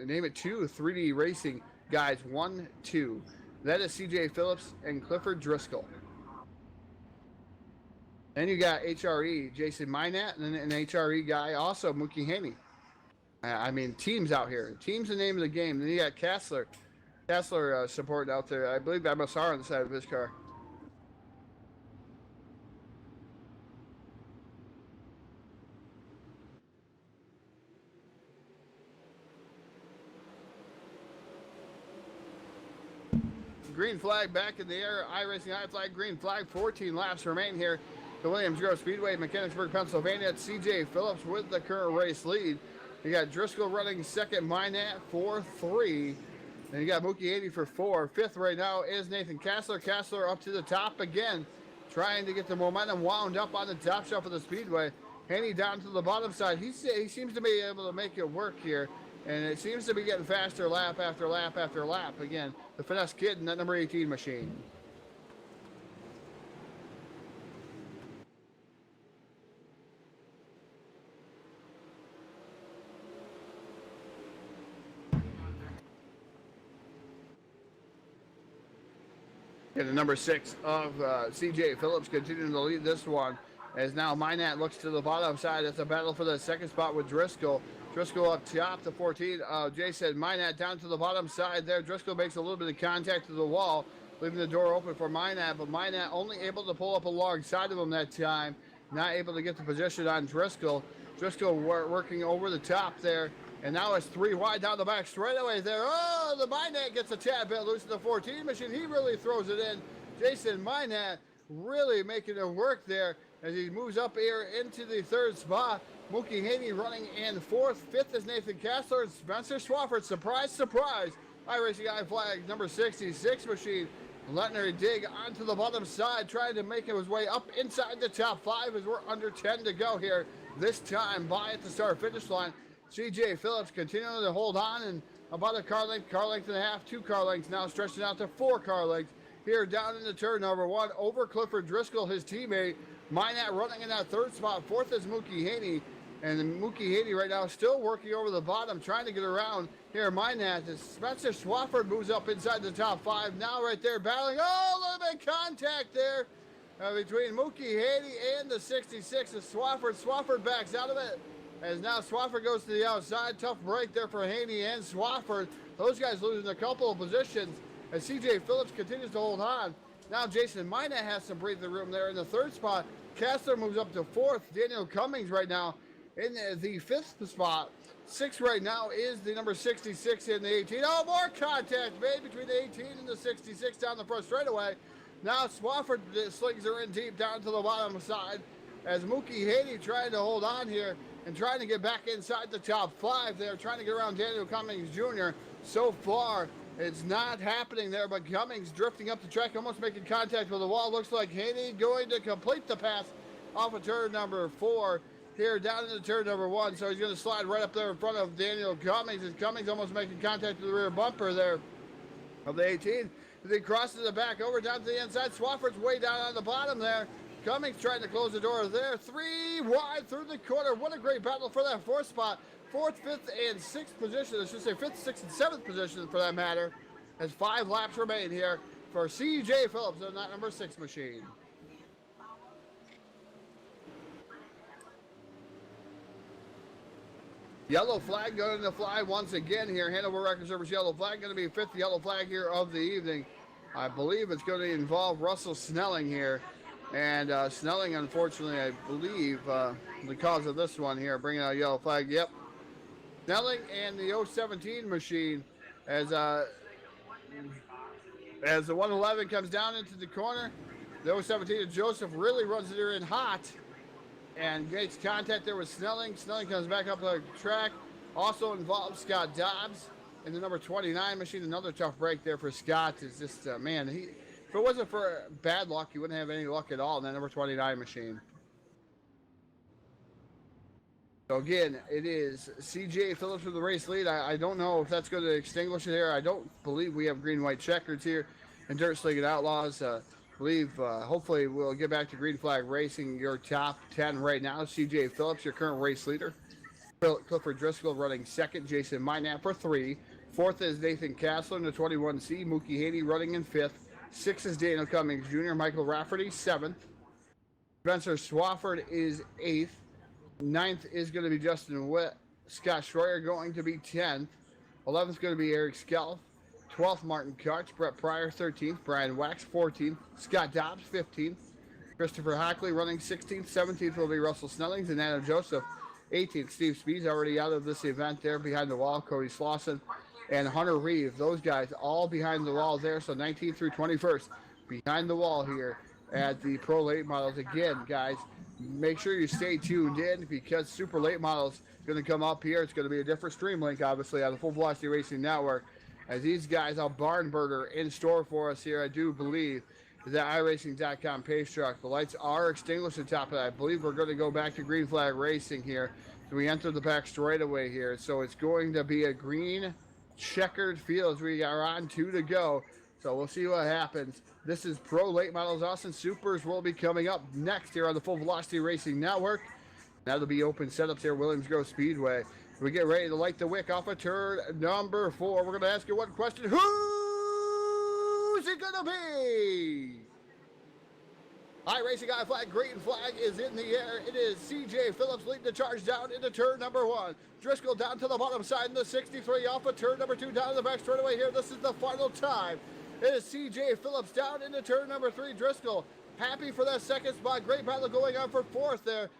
3D racing guys, 1, 2. That is CJ Phillips and Clifford Driscoll. Then you got HRE, Jason Minat, and an HRE guy, also Mookie Haney. I mean, teams out here. Team's the name of the game. Then you got Kassler supporting out there. I believe I saw on the side of his car. Green flag back in the air. iRacing high flag, green flag. 14 laps remain here. The Williams Grove Speedway, Mechanicsburg, Pennsylvania. It's CJ Phillips with the current race lead. You got Driscoll running second, Minat 4-3. Then you got Mookie 80 for 4. Fifth right now is Nathan Kassler. Kassler up to the top again, trying to get the momentum wound up on the top shelf of the Speedway. Haney down to the bottom side. He seems to be able to make it work here, and it seems to be getting faster lap after lap after lap. Again, the finesse kid in that number 18 machine. And the number 6 of CJ Phillips continuing to lead this one, as now Minat looks to the bottom side. It's a battle for the second spot with Driscoll. Driscoll up top to 14. Jason Minat down to the bottom side there. Driscoll makes a little bit of contact to the wall, leaving the door open for Minat, but Minat only able to pull up alongside of him that time, not able to get the position on Driscoll. Driscoll working over the top there, and now it's 3 wide down the back straightaway there. Oh, the Minat gets a tad bit loose in the 14 machine. He really throws it in. Jason Minat really making it work there as he moves up here into the third spot. Mookie Haney running in fourth. Fifth is Nathan Kassler and Spencer Swafford. Surprise, surprise. iRacing high flag number 66 machine. Letting her dig onto the bottom side, trying to make his way up inside the top 5 as we're under 10 to go here. This time by at the start finish line. CJ Phillips continuing to hold on, and about a car length and a half, 2 car lengths now stretching out to 4 car lengths here down into turn number 1 over Clifford Driscoll, his teammate. Minat running in that third spot. Fourth is Mookie Haney. And Mookie Haney right now still working over the bottom, trying to get around here. Minat, Spencer Swafford moves up inside the top 5. Now right there battling. Oh, a little bit of contact there between Mookie Haney and the 66 of Swafford. Swafford backs out of it. As now Swafford goes to the outside. Tough break there for Haney and Swafford. Those guys losing a couple of positions as CJ Phillips continues to hold on. Now Jason Minat has some breathing room there in the 3rd spot. Kessler moves up to 4th. Daniel Cummings right now in the 5th spot. 6th right now is the number 66 in the 18. Oh, more contact made between the 18 and the 66 down the front straightaway. Now Swafford slings her in deep down to the bottom side as Mookie Haney trying to hold on here and trying to get back inside the top 5 there, trying to get around Daniel Cummings Jr. So far, it's not happening there, but Cummings drifting up the track, almost making contact with the wall. Looks like Haney going to complete the pass off of turn number 4 here down into turn number 1. So he's going to slide right up there in front of Daniel Cummings, as Cummings almost making contact with the rear bumper there of the 18. As he crosses the back over down to the inside. Swafford's way down on the bottom there. Cummings trying to close the door there. 3 wide through the corner. What a great battle for that 4th spot. 4th, 5th, and 6th position. I should say 5th, 6th, and 7th position for that matter. As 5 laps remain here for CJ Phillips on that number 6 machine. Yellow flag going to fly once again here. Hanover Record Service yellow flag going to be 5th yellow flag here of the evening. I believe it's going to involve Russell Snelling here. And Snelling, unfortunately, I believe, because of this one here, bringing out a yellow flag. Yep. Snelling and the 017 machine as the 111 comes down into the corner. The 017 of Joseph really runs it in hot and makes contact there with Snelling. Snelling comes back up the track. Also involves Scott Dobbs in the number 29 machine. Another tough break there for Scott. Is just, man, if it wasn't for bad luck, you wouldn't have any luck at all in that number 29 machine. So again, it is CJ Phillips with the race lead. I don't know if that's going to extinguish it here. I don't believe we have green-white checkers here in Dirt Slingin Outlaws. Hopefully we'll get back to green flag racing. Your top 10 right now, CJ Phillips, your current race leader. Clifford Driscoll running 2nd. Jason Minat for 3. 4th is Nathan Castler in the 21C. Mookie Haney running in 5th. 6th is Daniel Cummings Jr. Michael Rafferty 7th. Spencer Swafford is 8th. 9th is going to be Justin Witt. Scott Schroyer going to be 10th. 11th going to be Eric Skelf. 12th, Martin Karch. Brett Pryor, 13th. Brian Wax, 14th. Scott Dobbs, 15th. Christopher Hockley running 16th. 17th will be Russell Snellings and Adam Joseph, 18th. Steve Speed's already out of this event there behind the wall. Cody Slauson and Hunter Reeve. Those guys all behind the wall there. So 19th through 21st behind the wall here at the Pro Late Models. Again, guys, make sure you stay tuned in because Super Late Models going to come up here. It's going to be a different stream link, obviously, on the Full Velocity Racing Network. As these guys have barn burner in store for us here, I do believe that iRacing.com pace truck. The lights are extinguished at the top of that. I believe we're going to go back to green flag racing here. So we enter the back straightaway here. So it's going to be a green checkered field as we are on 2 to go. So we'll see what happens. This is Pro Late Models. Austin Supers will be coming up next here on the Full Velocity Racing Network. That'll be open setups here, Williams Grove Speedway. We get ready to light the wick off of turn number 4. We're going to ask you one question. Who's it going to be? iRacing Guy flag, green flag is in the air. It is CJ Phillips leading the charge down into turn number 1. Driscoll down to the bottom side in the 63 off of turn number 2 down to the back straightaway here. This is the final time. It is CJ Phillips down into turn number 3. Driscoll happy for that 2nd spot. Great battle going on for 4th there.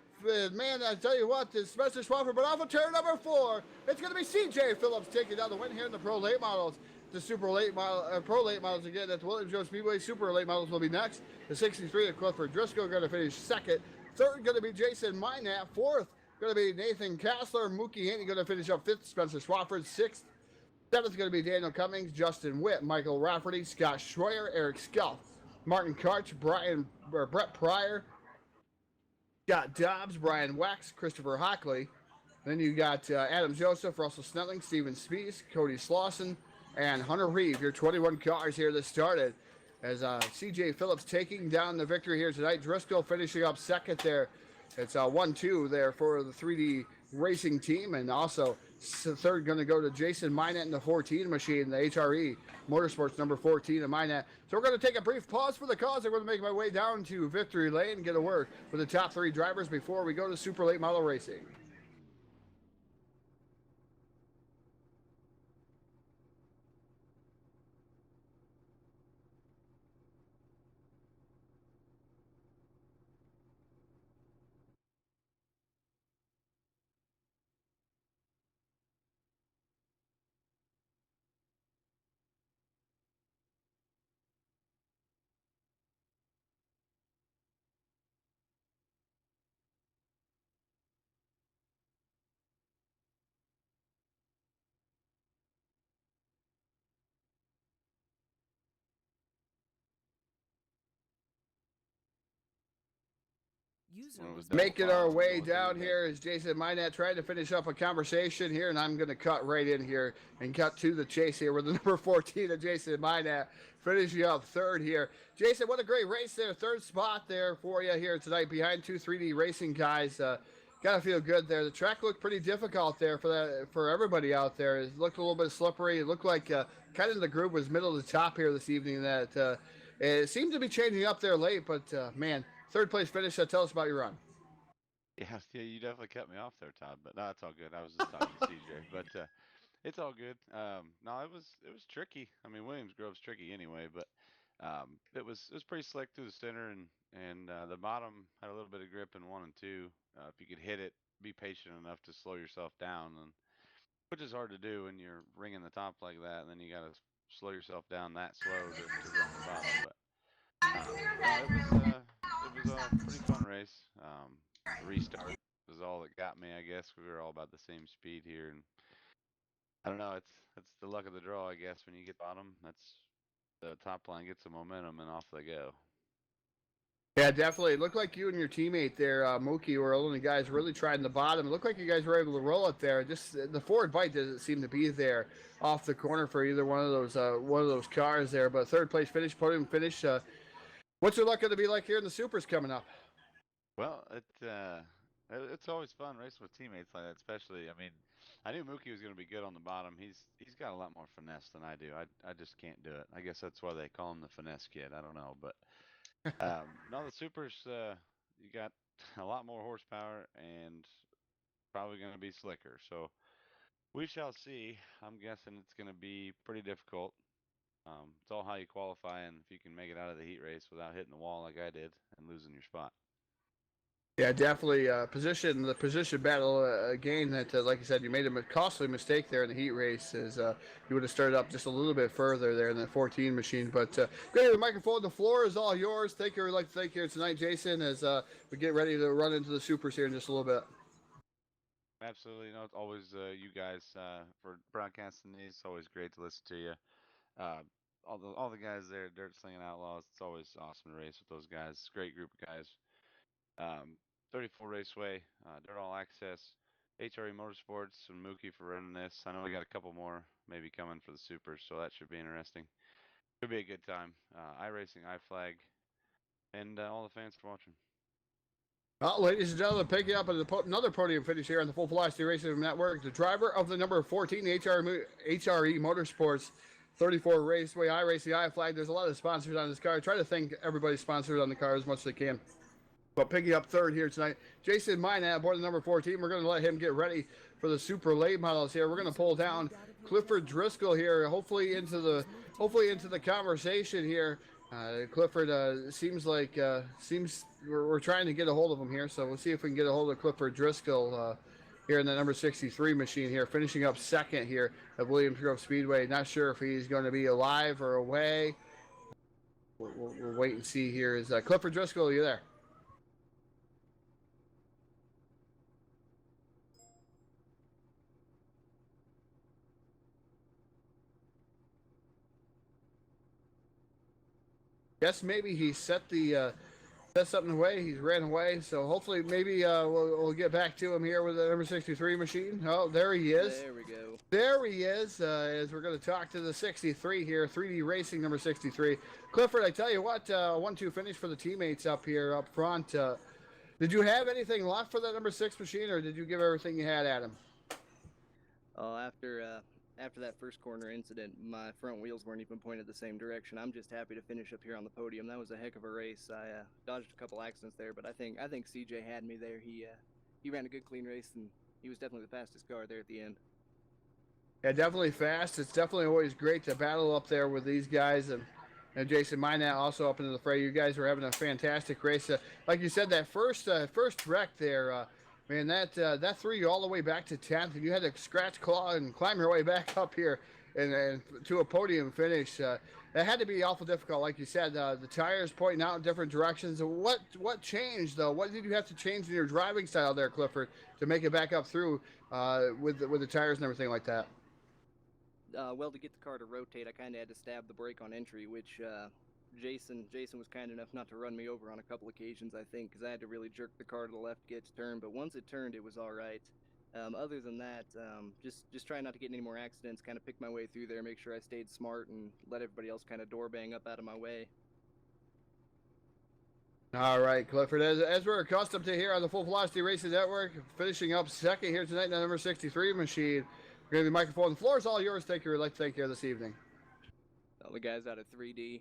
Man, I tell you what, this Spencer Swafford, but off of turn number 4, it's going to be CJ Phillips taking down the win here in the Pro Late Models. The Super Late Model, Pro Late Models again at the Williams Grove Speedway. Super Late Models will be next. The 63 of Clifford Driscoll going to finish 2nd. 3rd going to be Jason Minat. 4th going to be Nathan Castler. Mookie Haney going to finish up 5th. Spencer Swafford 6th. 7th going to be Daniel Cummings, Justin Witt, Michael Rafferty, Scott Schroyer, Eric Skelf, Martin Karch, Brett Pryor, Scott Dobbs, Brian Wax, Christopher Hockley. Then you got Adam Joseph, Russell Snelling, Steven Spees, Cody Slauson, and Hunter Reeve. Your 21 cars here that started as CJ Phillips taking down the victory here tonight. Driscoll finishing up 2nd there It's 1-2 there for the 3D Racing team, and also third going to go to Jason Minette in the 14 machine, the HRE Motorsports number 14 in Minette. So we're going to take a brief pause for the cause. I'm going to make my way down to Victory Lane and get a word with the top 3 drivers before we go to Super Late Model Racing. Making our way down here is Jason Minette trying to finish up a conversation here, and I'm going to cut right in here and cut to the chase here with the number 14 of Jason Minette finishing up third here. Jason, what a great race there. Third spot there for you here tonight behind 2 3D Racing guys. Got to feel good there. The track looked pretty difficult there for everybody out there. It looked a little bit slippery. It looked like kind of the groove was middle to top here this evening. That it seemed to be changing up there late, but man, third place finish. Tell us about your run. Yeah, you definitely cut me off there, Todd. But no, it's all good. I was just talking to CJ, but it's all good. No, it was tricky. I mean, Williams Grove's tricky anyway, but it was pretty slick through the center, and the bottom had a little bit of grip in 1 and 2. If you could hit it, be patient enough to slow yourself down, and which is hard to do when you're ringing the top like that, and then you got to slow yourself down that slow to run the bottom. But no, it was a pretty fun race. The restart was all that got me, I guess. We were all about the same speed here, and I don't know. It's the luck of the draw, I guess. When you get bottom, that's the top line gets the momentum, and off they go. Yeah, definitely. It looked like you and your teammate there, Mookie, were only guys really trying the bottom. It looked like you guys were able to roll it there. Just the forward bite doesn't seem to be there off the corner for either one of those cars there. But third place finish, podium finish. What's your luck going to be like here in the Supers coming up? Well, it's always fun racing with teammates like that, especially. I mean, I knew Mookie was going to be good on the bottom. He's got a lot more finesse than I do. I just can't do it. I guess that's why they call him the finesse kid. I don't know, but no, the Supers, you got a lot more horsepower and probably going to be slicker. So we shall see. I'm guessing it's going to be pretty difficult. It's all how you qualify and if you can make it out of the heat race without hitting the wall like I did and losing your spot. Yeah, definitely. The position battle game that, like you said, you made a costly mistake there in the heat race. Is you would have started up just a little bit further there in the 14 machine. But great, the microphone, the floor is all yours. Thank you. We'd like to thank you tonight, Jason, as we get ready to run into the Supers here in just a little bit. Absolutely. No, it's always you guys for broadcasting these. It's always great to listen to you. All the guys there, Dirt Slingin Outlaws. It's always awesome to race with those guys. It's a great group of guys. 34 Raceway, Dirt All Access, HRE Motorsports, and Mookie for running this. I know we got a couple more maybe coming for the Supers, so that should be interesting. Should be a good time. iRacing, iFlag, and all the fans for watching. Well, ladies and gentlemen, picking up another podium finish here on the Full Velocity Racing Network, the driver of the number 14 HRE Motorsports 34 Raceway, iRacing, iFlag. There's a lot of sponsors on this car. I try to thank everybody sponsored on the car as much as they can. But picking up third here tonight, Jason Minette aboard the number 14. We're going to let him get ready for the super late models here. We're going to pull down Clifford Driscoll here, hopefully into the conversation here. Clifford seems like we're trying to get a hold of him here, so we'll see if we can get a hold of Clifford Driscoll here in the number 63 machine here, finishing up second here at Williams Grove Speedway. Not sure if he's going to be alive or away. We'll wait and see here. Is Clifford Driscoll, are you there? Guess maybe he set something away. He's ran away, so hopefully maybe we'll get back to him here with the number 63 machine. Oh, there he is. There we go. There he is. As we're going to talk to the 63 here, 3D Racing number 63. Clifford, I tell you what, 1-2 finish for the teammates up here up front. Did you have anything left for that number 6 machine, or did you give everything you had at him? After that first corner incident, my front wheels weren't even pointed the same direction. I'm just happy to finish up here on the podium. That was a heck of a race. I dodged a couple accidents there, but I think CJ had me there. He ran a good clean race, and he was definitely the fastest car there at the end. Yeah, definitely fast. It's definitely always great to battle up there with these guys, and Jason Minat also up into the fray. You guys were having a fantastic race. Like you said, that first wreck there, man, that threw you all the way back to 10th, and you had to scratch, claw, and climb your way back up here and to a podium finish. That had to be awful difficult, like you said. The tires pointing out in different directions. What changed though? What did you have to change in your driving style there, Clifford, to make it back up through with the tires and everything like that? Well, to get the car to rotate, I kind of had to stab the brake on entry, which Jason was kind enough not to run me over on a couple occasions, I think, because I had to really jerk the car to the left to get it to turn. But once it turned, it was all right. Other than that, just trying not to get any more accidents, kind of pick my way through there, make sure I stayed smart, and let everybody else kind of door bang up out of my way. All right, Clifford, as we're accustomed to here on the Full Velocity Racing Network, finishing up second here tonight in the number 63 machine. We're going to be microphone. The floor is all yours. Thank you. We'd like to thank you this evening. The guys out of 3D,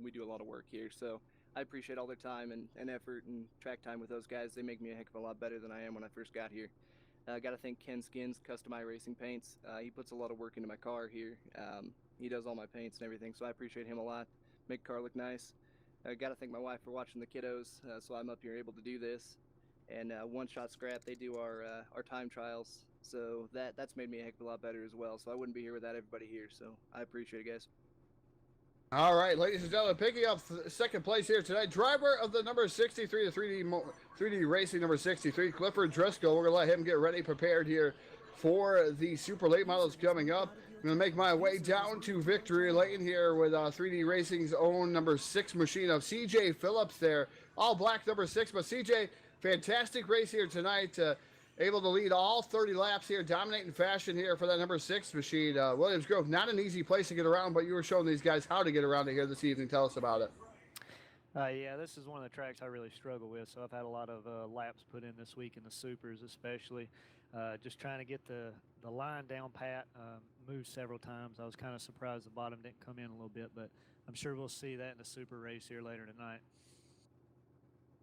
we do a lot of work here, so I appreciate all their time and effort and track time with those guys. They make me a heck of a lot better than I am when I first got here. Got to thank Ken Skins, Custom Racing Paints. He puts a lot of work into my car here. He does all my paints and everything, so I appreciate him a lot. Make the car look nice. Got to thank my wife for watching the kiddos, so I'm up here able to do this. And One Shot Scrap, they do our time trials, so that's made me a heck of a lot better as well. So I wouldn't be here without everybody here, so I appreciate it, guys. All right, ladies and gentlemen, picking up second place here tonight, driver of the number 63, the 3D Racing number 63, Clifford Driscoll. We're going to let him get ready, prepared here for the super late models coming up. I'm going to make my way down to victory lane here with 3D Racing's own number 6 machine of CJ Phillips there. All black number 6, but CJ, fantastic race here tonight. Able to lead all 30 laps here, dominating fashion here for that number 6 machine. Williams Grove, not an easy place to get around, but you were showing these guys how to get around it here this evening. Tell us about it. Yeah, this is one of the tracks I really struggle with, so I've had a lot of laps put in this week in the supers especially. Just trying to get the line down pat, moved several times. I was kind of surprised the bottom didn't come in a little bit, but I'm sure we'll see that in the super race here later tonight.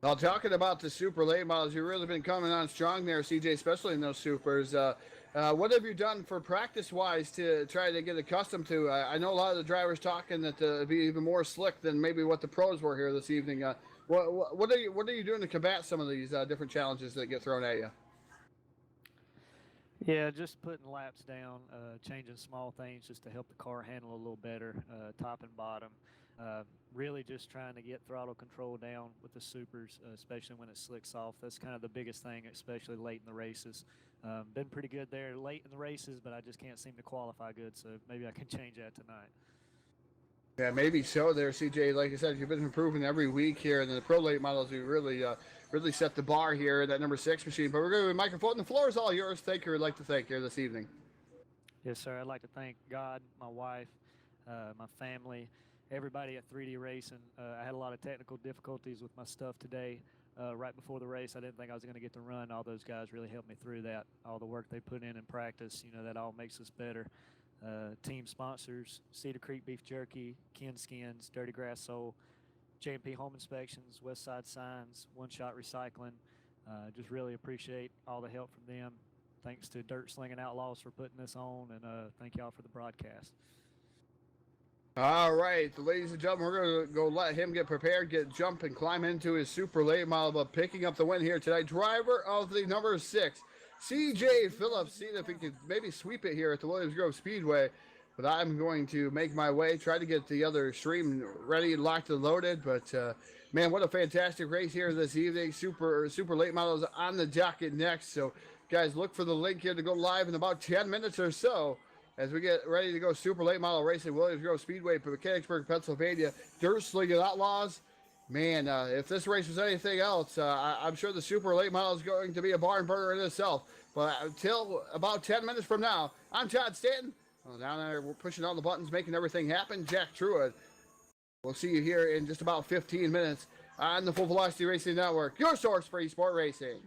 Well, talking about the super late models, you've really been coming on strong there, CJ, especially in those supers. What have you done for practice-wise to try to get accustomed to? I know a lot of the drivers talking that it'll be even more slick than maybe what the pros were here this evening. What are you doing to combat some of these different challenges that get thrown at you? Yeah, just putting laps down, changing small things just to help the car handle a little better, top and bottom. Really just trying to get throttle control down with the supers, especially when it slicks off. That's kind of the biggest thing, especially late in the races. Been pretty good there late in the races, but I just can't seem to qualify good, so maybe I can change that tonight. Yeah, maybe so there, CJ. Like I said, you've been improving every week here, and the pro late models, you really set the bar here in that number 6 machine. But we're going to be microphone. The floor is all yours. Thank you. We'd like to thank you this evening. Yes, sir. I'd like to thank God, my wife, my family, everybody at 3D Racing. I had a lot of technical difficulties with my stuff today. Right before the race, I didn't think I was going to get to run. All those guys really helped me through that. All the work they put in practice, that all makes us better. Team sponsors, Cedar Creek Beef Jerky, Ken Skins, Dirty Grass Soul, J&P Home Inspections, Westside Signs, One Shot Recycling. Just really appreciate all the help from them. Thanks to Dirt Slingin Outlaws for putting this on, and thank y'all for the broadcast. All right, ladies and gentlemen, we're going to go let him get prepared, jump and climb into his super late model, but picking up the win here tonight, driver of the number 6, CJ Phillips, seeing if he could maybe sweep it here at the Williams Grove Speedway. But I'm going to make my way, try to get the other stream ready, locked and loaded. But, man, what a fantastic race here this evening. Super late models on the docket next. So, guys, look for the link here to go live in about 10 minutes or so as we get ready to go super late model racing, Williams Grove Speedway, Mechanicsburg, Pennsylvania. Dirt Slingin Outlaws. Man, if this race was anything else, I'm sure the super late model is going to be a barn burner in itself. But until about 10 minutes from now, I'm Todd Stanton. Well, down there, we're pushing all the buttons, making everything happen. Jack Truitt. We'll see you here in just about 15 minutes on the Full Velocity Racing Network, your source for eSport racing.